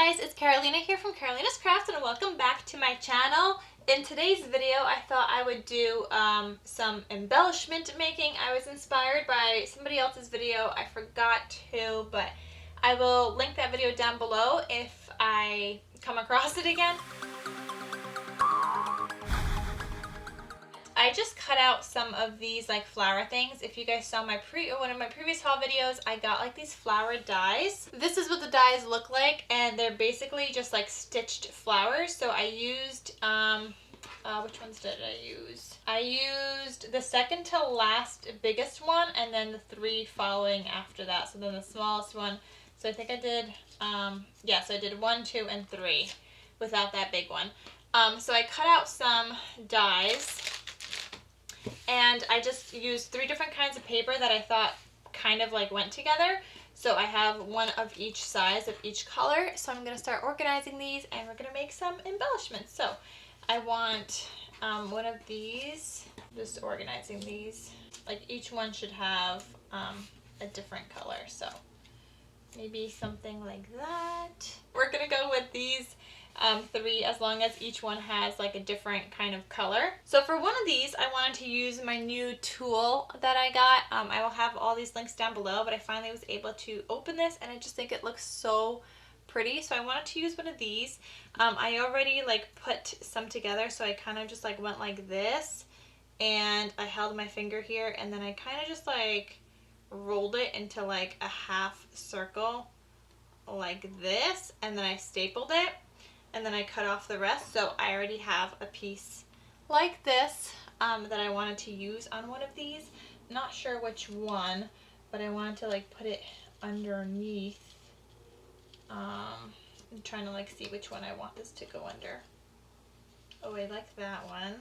guys, it's Carolina here from KarolinasKrafts and welcome back to my channel. In today's video I thought I would do some embellishment making. I was inspired by somebody else's video. I forgot who, but I will link that video down below if I come across it again. I just cut out some of these like flower things. If you guys saw my one of my previous haul videos, I got like these flower dies. This is what the dies look like, and they're basically just like stitched flowers. So I used which ones did I use? I used the second to last biggest one, and then the three following after that. So then the smallest one. So I think I did so I did 1, 2, and 3 without that big one. So I cut out some dies. And I just used 3 different kinds of paper that I thought kind of like went together. So I have one of each size of each color. So I'm going to start organizing these and we're going to make some embellishments. So I want one of these, just organizing these. Like each one should have a different color. So maybe something like that. We're going to go with these 3 as long as each one has like a different kind of color. So for one of these I wanted to use my new tool that I got. I will have all these links down below, but I finally was able to open this and I just think it looks so pretty. So I wanted to use one of these. I already like put some together, so I kind of just like went like this and I held my finger here and then I kind of just like rolled it into like a half circle like this, and then I stapled it. And then I cut off the rest, so I already have a piece like this that I wanted to use on one of these. Not sure which one, but I wanted to like put it underneath. I'm trying to like see which one I want this to go under. Oh, I like that one.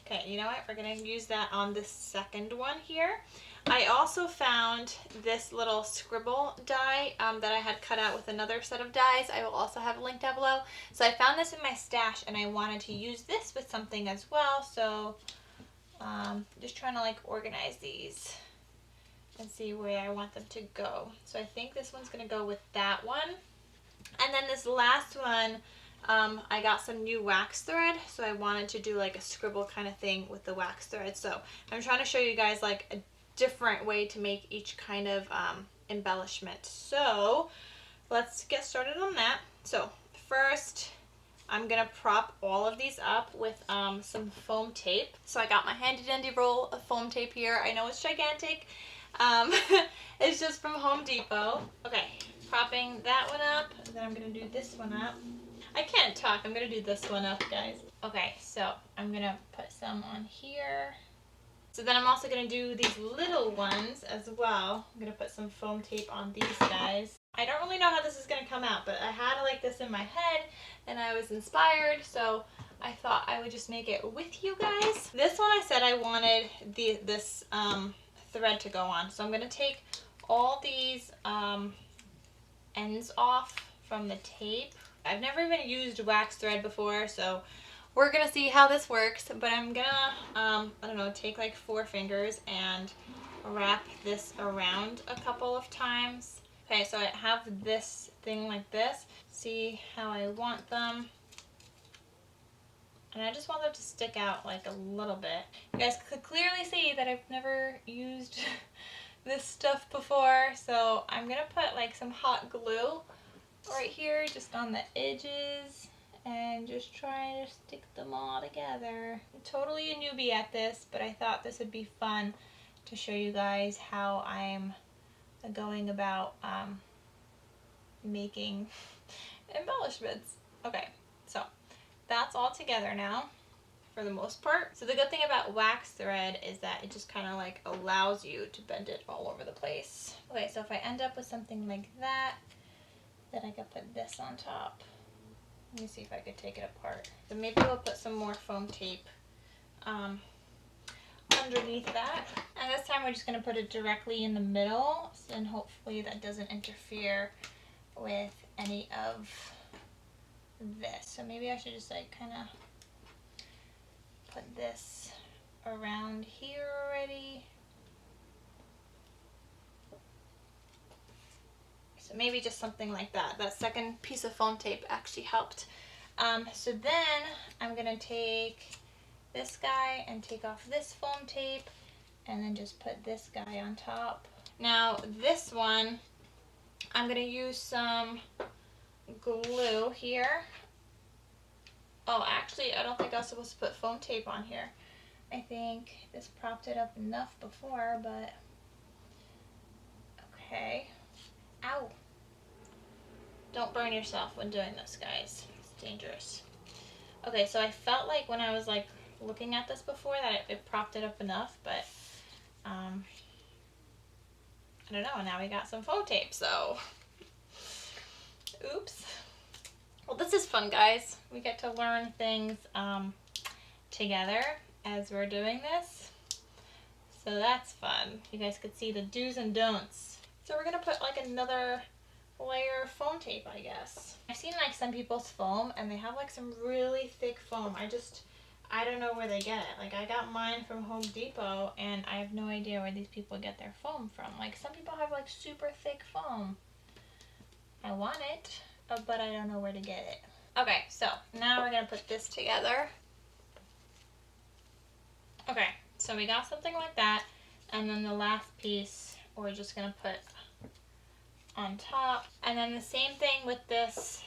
Okay, you know what? We're going to use that on the second one here. I also found this little scribble die that I had cut out with another set of dies. I will also have a link down below. So I found this in my stash and I wanted to use this with something as well. So just trying to like organize these and see where I want them to go. So I think this one's going to go with that one. And then this last one, I got some new wax thread, so I wanted to do like a scribble kind of thing with the wax thread. So I'm trying to show you guys like a different way to make each kind of embellishment. So let's get started on that. So first I'm gonna prop all of these up with some foam tape. So I got my handy dandy roll of foam tape here. I know it's gigantic. It's just from Home Depot. Okay, propping that one up, and then I'm gonna do this one up. I can't talk, I'm gonna do this one up, guys. Okay, so I'm gonna put some on here. So then I'm also going to do these little ones as well. I'm going to put some foam tape on these guys. I don't really know how this is going to come out, but I had like this in my head and I was inspired, so I thought I would just make it with you guys. This one I said I wanted this thread to go on. So I'm going to take all these ends off from the tape. I've never even used wax thread before, so we're gonna see how this works, but I'm gonna, I don't know, take like 4 fingers and wrap this around a couple of times. Okay, so I have this thing like this. See how I want them. And I just want them to stick out like a little bit. You guys could clearly see that I've never used this stuff before, so I'm gonna put like some hot glue right here just on the edges. And just trying to stick them all together. I'm totally a newbie at this, but I thought this would be fun to show you guys how I'm going about making embellishments. Okay, so that's all together now for the most part. So the good thing about wax thread is that it just kind of like allows you to bend it all over the place. Okay, so if I end up with something like that, then I could put this on top. Let me see if I could take it apart. So maybe we'll put some more foam tape underneath that. And this time we're just going to put it directly in the middle, and hopefully that doesn't interfere with any of this. So maybe I should just like kind of put this around here already. So maybe just something like that. That second piece of foam tape actually helped. So then I'm gonna take this guy and take off this foam tape and then just put this guy on top. Now this one, I'm gonna use some glue here. Oh, actually, I don't think I was supposed to put foam tape on here. I think this propped it up enough before, but okay. Ow. Don't burn yourself when doing this, guys. It's dangerous. Okay, so I felt like when I was like looking at this before that it propped it up enough, but I don't know. Now we got some foam tape, so oops. Well, this is fun, guys. We get to learn things together as we're doing this, so that's fun. You guys could see the do's and don'ts. So we're gonna put like another layer of foam tape, I guess. I've seen like some people's foam and they have like some really thick foam. I don't know where they get it. Like I got mine from Home Depot and I have no idea where these people get their foam from. Like some people have like super thick foam. I want it, but I don't know where to get it. Okay, so now we're gonna put this together. Okay, so we got something like that, and then the last piece we're just gonna put on top. And then the same thing with this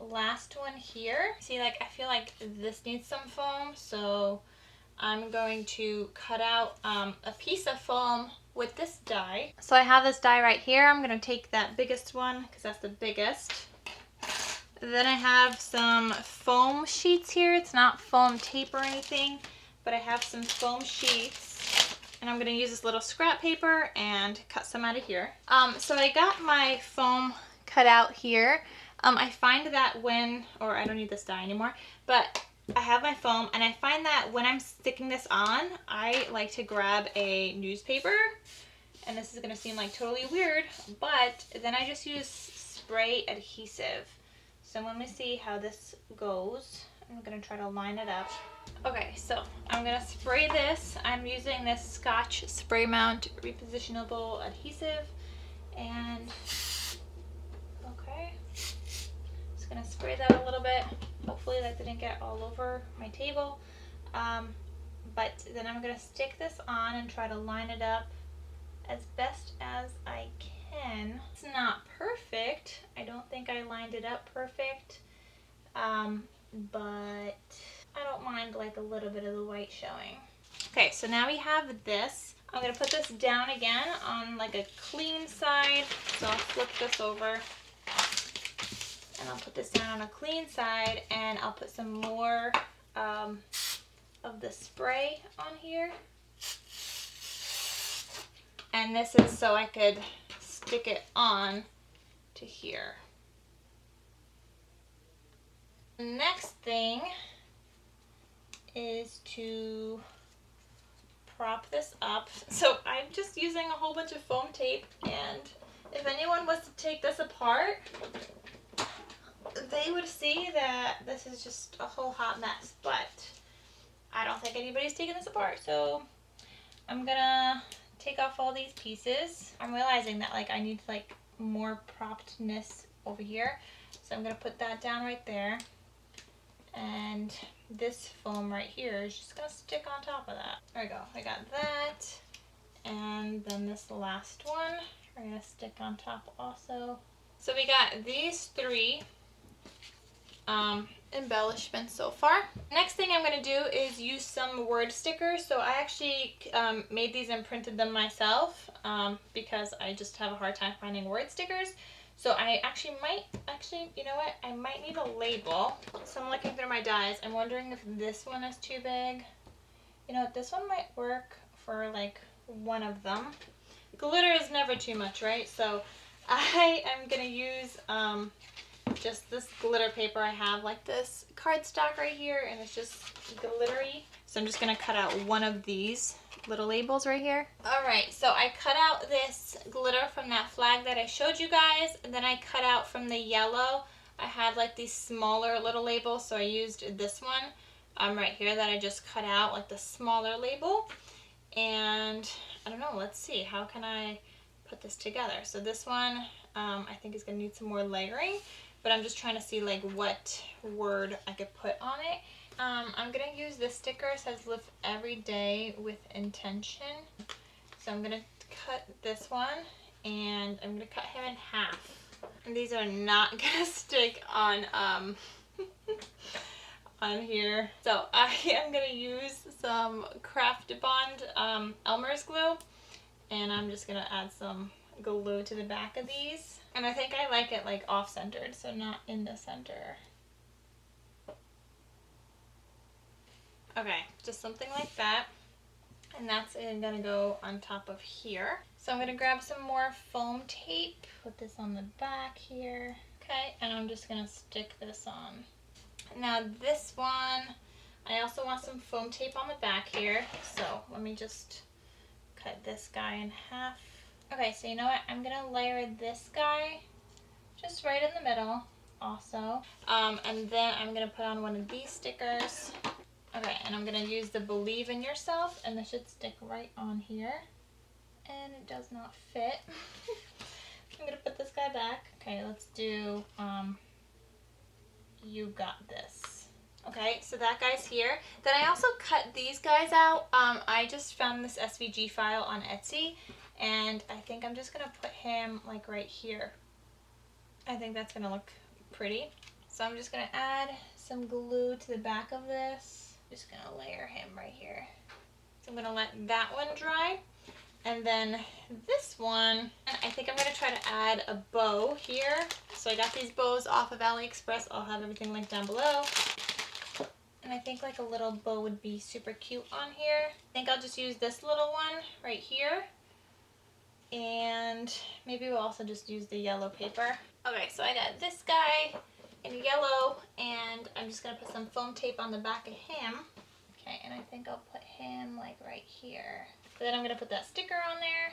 last one here. See, like I feel like this needs some foam, so I'm going to cut out a piece of foam with this die. So I have this die right here. I'm gonna take that biggest one because that's the biggest. Then I have some foam sheets here. It's not foam tape or anything, but I have some foam sheets. And I'm going to use this little scrap paper and cut some out of here. So I got my foam cut out here. I find that I don't need this die anymore, but I have my foam and I find that when I'm sticking this on, I like to grab a newspaper. And this is going to seem like totally weird, but then I just use spray adhesive. So let me see how this goes. I'm going to try to line it up. Okay, so I'm going to spray this. I'm using this Scotch Spray Mount repositionable adhesive. And, okay, just going to spray that a little bit. Hopefully that didn't get all over my table. But then I'm going to stick this on and try to line it up as best as I can. It's not perfect. I don't think I lined it up perfect. But I don't mind like a little bit of the white showing. Okay, so now we have this. I'm gonna put this down again on like a clean side. So I'll flip this over and I'll put this down on a clean side and I'll put some more of the spray on here. And this is so I could stick it on to here. The next thing is to prop this up. So I'm just using a whole bunch of foam tape, and if anyone was to take this apart, they would see that this is just a whole hot mess, but I don't think anybody's taking this apart, so I'm gonna take off all these pieces. I'm realizing that like I need like more proppedness over here, so I'm gonna put that down right there. And this foam right here is just gonna stick on top of that. There we go, I got that. And then this last one, we're gonna stick on top also. So we got these three embellishments so far. Next thing I'm gonna do is use some word stickers. So I actually made these and printed them myself because I just have a hard time finding word stickers. So I you know what? I might need a label. So I'm looking through my dies. I'm wondering if this one is too big. You know, this one might work for like one of them. Glitter is never too much, right? So I am gonna use just this glitter paper. I have like this cardstock right here and it's just glittery. So I'm just gonna cut out one of these little labels right here. Alright, so I cut out this glitter from that flag that I showed you guys, and then I cut out from the yellow. I had like these smaller little labels, so I used this one right here that I just cut out, like the smaller label. And I don't know, let's see, how can I put this together. So this one I think is going to need some more layering, but I'm just trying to see like what word I could put on it. I'm going to use this sticker. It says live every day with intention. So I'm going to cut this one and I'm going to cut him in half. And these are not going to stick on on here. So I am going to use some Craft Bond Elmer's glue, and I'm just going to add some glue to the back of these. And I think I like it like off-centered, so not in the center. Okay, just something like that. And that's gonna go on top of here. So I'm gonna grab some more foam tape, put this on the back here. Okay, and I'm just gonna stick this on. Now this one, I also want some foam tape on the back here. So let me just cut this guy in half. Okay, so you know what? I'm gonna layer this guy just right in the middle also. And then I'm gonna put on one of these stickers. Okay, and I'm gonna use the Believe in Yourself, and this should stick right on here. And it does not fit. I'm gonna put this guy back. Okay, let's do You Got This. Okay, so that guy's here. Then I also cut these guys out. I just found this SVG file on Etsy, and I think I'm just gonna put him like right here. I think that's gonna look pretty. So I'm just gonna add some glue to the back of this. Just gonna layer him right here. So I'm gonna let that one dry. And then this one, I think I'm gonna try to add a bow here. So I got these bows off of AliExpress. I'll have everything linked down below. And I think like a little bow would be super cute on here. I think I'll just use this little one right here. And maybe we'll also just use the yellow paper. Okay, so I got this guy in yellow, and I'm just gonna put some foam tape on the back of him. Okay, and I think I'll put him like right here. So then I'm gonna put that sticker on there,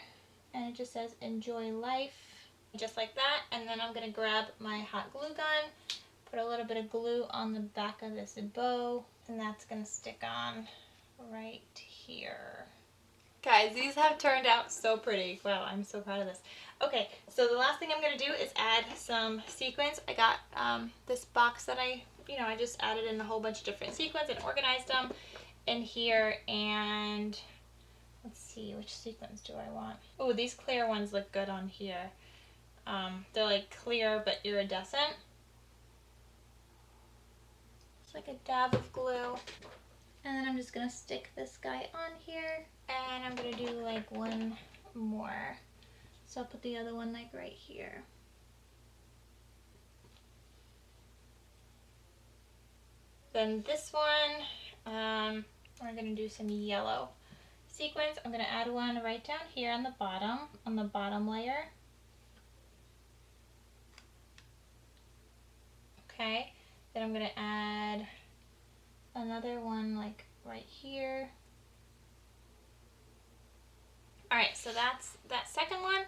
and it just says enjoy life, just like that. And then I'm gonna grab my hot glue gun, put a little bit of glue on the back of this bow, and that's gonna stick on right here. Guys, these have turned out so pretty. Wow, I'm so proud of this. Okay, so the last thing I'm going to do is add some sequins. I got this box that I just added in a whole bunch of different sequins and organized them in here. And let's see, which sequins do I want? Oh, these clear ones look good on here. They're like clear but iridescent. It's like a dab of glue. And then I'm just going to stick this guy on here. And I'm going to do like one more. So I'll put the other one like right here. Then this one, we're going to do some yellow sequins. I'm going to add one right down here on the bottom layer. Okay, then I'm going to add another one like right here. Alright, so that's that second one.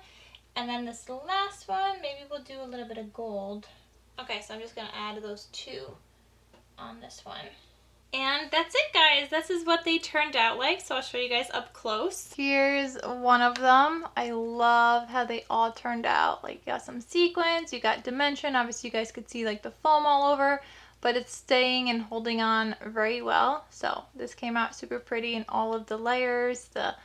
And then this last one, maybe we'll do a little bit of gold. Okay, so I'm just going to add those two on this one. And that's it, guys. This is what they turned out like. So I'll show you guys up close. Here's one of them. I love how they all turned out. Like, you got some sequins, you got dimension. Obviously, you guys could see like the foam all over, but it's staying and holding on very well. So this came out super pretty in all of the layers, the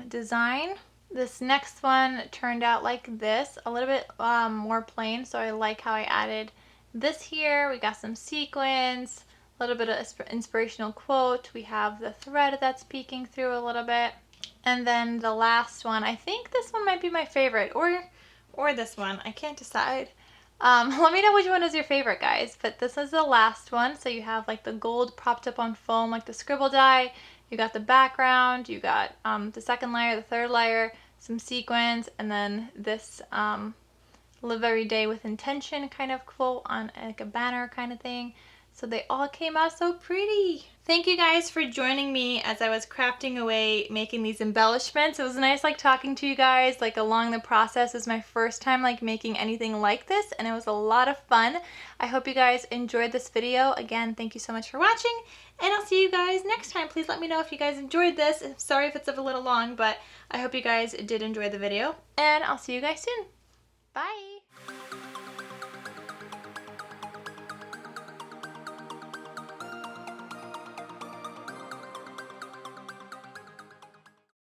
design. This next one turned out like this, a little bit more plain, so I like how I added this here. We got some sequins, a little bit of inspirational quote. We have the thread that's peeking through a little bit. And then the last one, I think this one might be my favorite, or this one. I can't decide. Let me know which one is your favorite, guys. But this is the last one. So you have like the gold propped up on foam, like the scribble die. You got the background, you got the second layer, the third layer, some sequins, and then this live every day with intention kind of quote on like a banner kind of thing. So they all came out so pretty. Thank you guys for joining me as I was crafting away making these embellishments. It was nice like talking to you guys like along the process. It was my first time like making anything like this and it was a lot of fun. I hope you guys enjoyed this video. Again, thank you so much for watching and I'll see you guys next time. Please let me know if you guys enjoyed this. Sorry if it's a little long, but I hope you guys did enjoy the video and I'll see you guys soon. Bye!